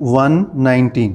119،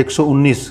119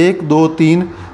1 2 3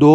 2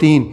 3